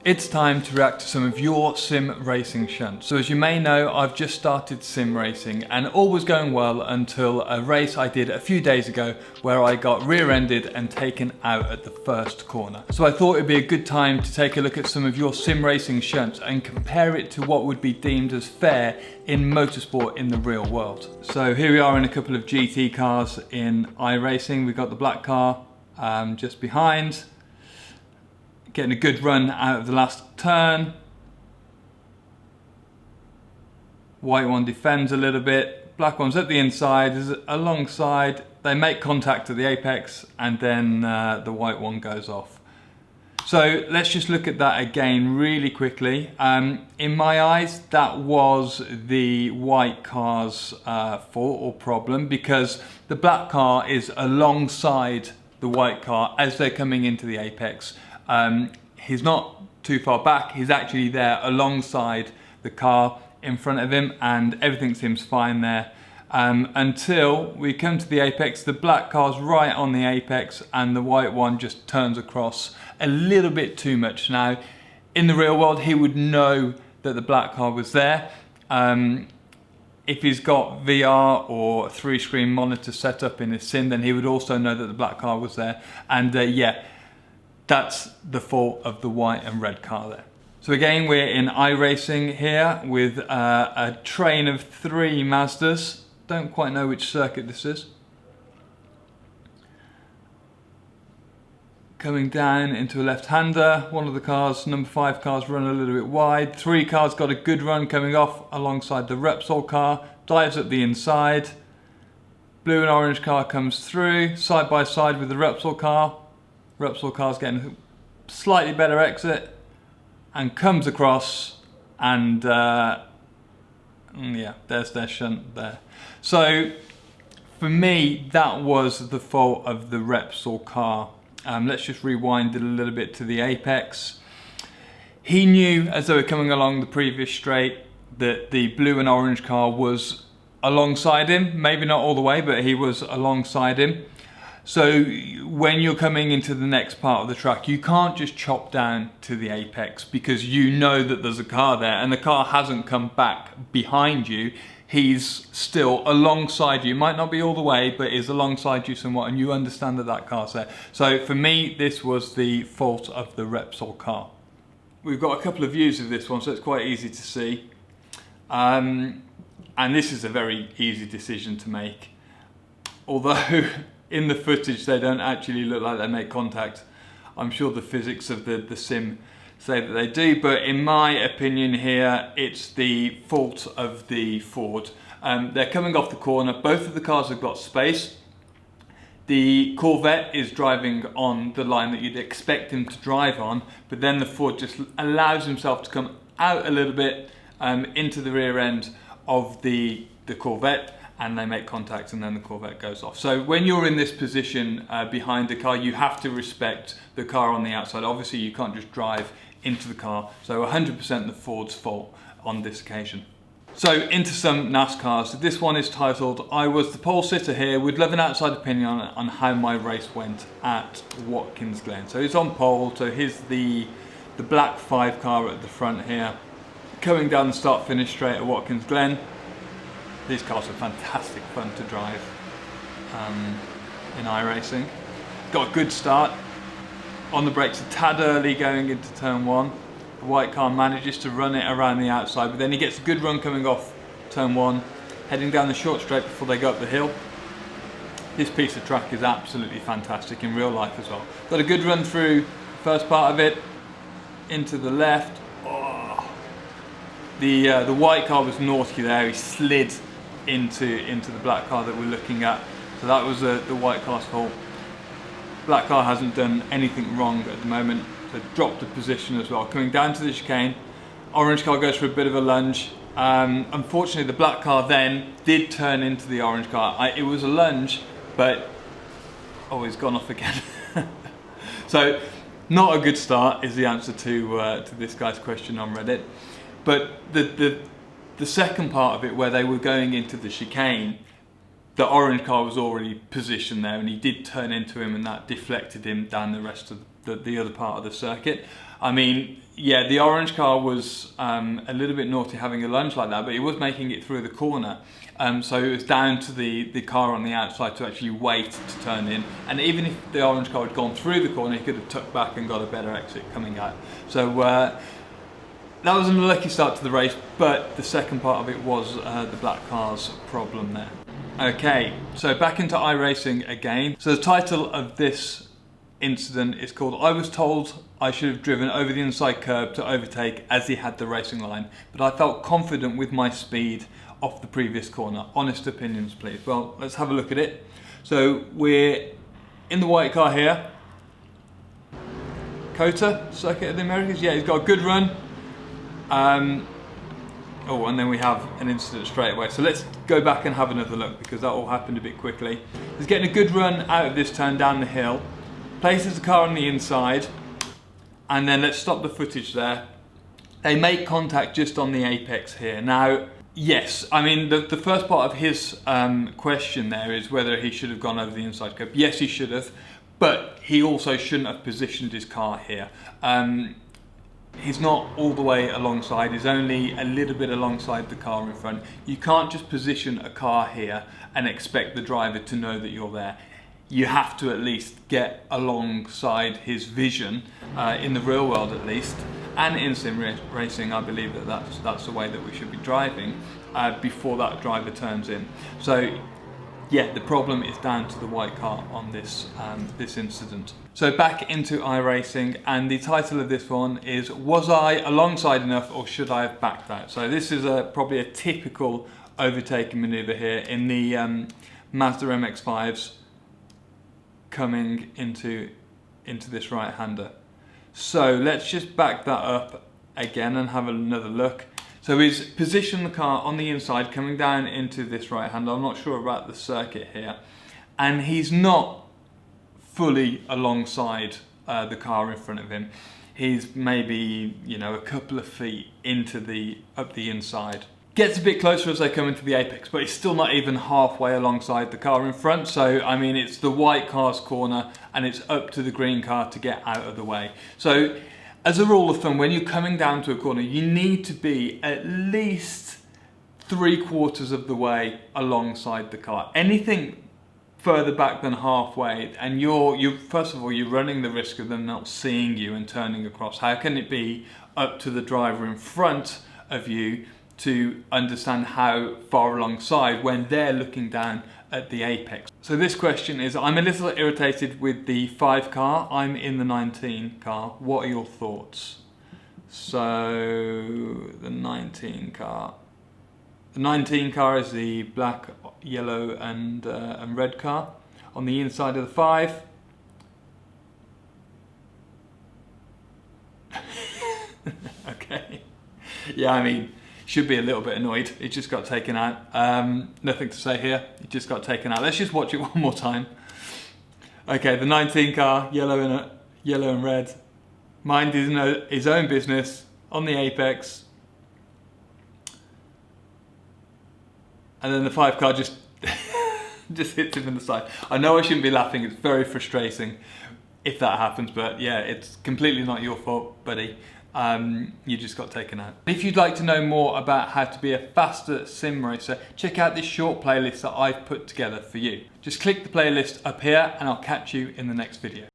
It's time to react to some of your sim racing shunts. So as you may know, I've just started sim racing and all was going well until a race I did a few days ago where I got rear-ended and taken out at the first corner. So I thought it'd be a good time to take a look at some of your sim racing shunts and compare it to what would be deemed as fair in motorsport in the real world. So here we are in a couple of GT cars in iRacing. We've got the black car just behind. Getting a good run out of the last turn. White one defends a little bit. Black one's at the inside, is alongside. They make contact at the apex and then the white one goes off. So let's just look at that again really quickly. In my eyes, that was the white car's fault or problem because the black car is alongside the white car as they're coming into the apex. He's not too far back, he's actually there alongside the car in front of him and everything seems fine there. Until we come to the apex, the black car's right on the apex and the white one just turns across a little bit too much. Now, in the real world, he would know that the black car was there. If he's got VR or a 3-screen monitor set up in his sim, then he would also know that the black car was there. And yeah, that's the fault of the white and red car there. So again, we're in iRacing here with a train of 3 Mazdas. Don't quite know which circuit this is. Coming down into a left-hander. One of the cars, number 5 cars, run a little bit wide. 3 cars got a good run coming off alongside the Repsol car. Dives up the inside. Blue and orange car comes through, side by side with the Repsol car. Repsol car's getting a slightly better exit and comes across and yeah, there's their shunt there. So for me, that was the fault of the Repsol car. Let's just rewind it a little bit to the apex. He knew as they were coming along the previous straight that the blue and orange car was alongside him, maybe not all the way, but he was alongside him. So when you're coming into the next part of the track, you can't just chop down to the apex because you know that there's a car there and the car hasn't come back behind you. He's still alongside you, might not be all the way, but is alongside you somewhat and you understand that that car's there. So for me, this was the fault of the Repsol car. We've got a couple of views of this one, so it's quite easy to see. And this is a very easy decision to make. Although in the footage they don't actually look like they make contact. I'm sure the physics of the sim say that they do, but in my opinion here, it's the fault of the Ford. They're coming off the corner, both of the cars have got space. The Corvette is driving on the line that you'd expect him to drive on, but then the Ford just allows himself to come out a little bit into the rear end of the Corvette, and they make contact and then the Corvette goes off. So when you're in this position behind the car, you have to respect the car on the outside. Obviously you can't just drive into the car. So 100% the Ford's fault on this occasion. So into some NASCARs. This one is titled, I was the pole sitter here, would love an outside opinion on how my race went at Watkins Glen. So he's on pole, so here's the black 5 car at the front here. Coming down the start finish straight at Watkins Glen. These cars are fantastic fun to drive in iRacing. Got a good start. On the brakes a tad early going into turn 1. The white car manages to run it around the outside, but then he gets a good run coming off turn 1, heading down the short straight before they go up the hill. This piece of track is absolutely fantastic in real life as well. Got a good run through the first part of it, into the left. Oh. The white car was naughty there, he slid into the black car that we're looking at. So that was the white car's fault. Black car hasn't done anything wrong at the moment, so dropped a position as well. Coming down to the chicane, orange car goes for a bit of a lunge. Unfortunately the black car then did turn into the orange car. It was a lunge, but oh, it's gone off again. So not a good start is the answer to this guy's question on Reddit. But the second part of it, where they were going into the chicane, the orange car was already positioned there and he did turn into him and that deflected him down the rest of the other part of the circuit. I mean, yeah, the orange car was a little bit naughty having a lunge like that, but he was making it through the corner. So it was down to the car on the outside to actually wait to turn in. And even if the orange car had gone through the corner, he could have tucked back and got a better exit coming out. So that was an unlucky start to the race, but the second part of it was the black car's problem there. Okay, so back into iRacing again. So the title of this incident is called "I was told I should have driven over the inside curb to overtake as he had the racing line, but I felt confident with my speed off the previous corner. Honest opinions, please." Well, let's have a look at it. So we're in the white car here. COTA, Circuit of the Americas. Yeah, he's got a good run. Oh, and then we have an incident straight away. So let's go back and have another look, because that all happened a bit quickly. He's getting a good run out of this turn down the hill. Places the car on the inside, and then let's stop the footage there. They make contact just on the apex here. Now, yes, I mean, the first part of his question there is whether he should have gone over the inside curb. Yes, he should have, but he also shouldn't have positioned his car here. He's not all the way alongside, he's only a little bit alongside the car in front. You can't just position a car here and expect the driver to know that you're there. You have to at least get alongside his vision, in the real world at least, and in sim racing. I believe that's the way that we should be driving before that driver turns in. So yeah, the problem is down to the white car on this incident. So back into iRacing, and the title of this one is "Was I alongside enough, or should I have backed out?" So this is probably a typical overtaking manoeuvre here in the Mazda MX-5s coming into this right-hander. So let's just back that up again and have another look. So he's positioned the car on the inside coming down into this right-hander. I'm not sure about the circuit here. And he's not fully alongside the car in front of him. He's maybe, you know, a couple of feet up the inside. Gets a bit closer as they come into the apex, but he's still not even halfway alongside the car in front. So, I mean, it's the white car's corner and it's up to the green car to get out of the way. So, as a rule of thumb, when you're coming down to a corner, you need to be at least 3/4 of the way alongside the car. Anything further back than halfway, and you're first of all, you're running the risk of them not seeing you and turning across. How can it be up to the driver in front of you to understand how far alongside when they're looking down at the apex? So this question is, I'm a little irritated with the 5 car, I'm in the 19 car, what are your thoughts? So the 19 car is the black, yellow and red car on the inside of the 5. Okay, yeah, I mean, should be a little bit annoyed. It just got taken out. Nothing to say here. It just got taken out. Let's just watch it one more time. Okay, the 19 car, yellow and red. Mind his own business on the apex. And then the 5 car just just hits him in the side. I know I shouldn't be laughing. It's very frustrating if that happens, but yeah, it's completely not your fault, buddy. You just got taken out. If you'd like to know more about how to be a faster sim racer, check out this short playlist that I've put together for you. Just click the playlist up here and I'll catch you in the next video.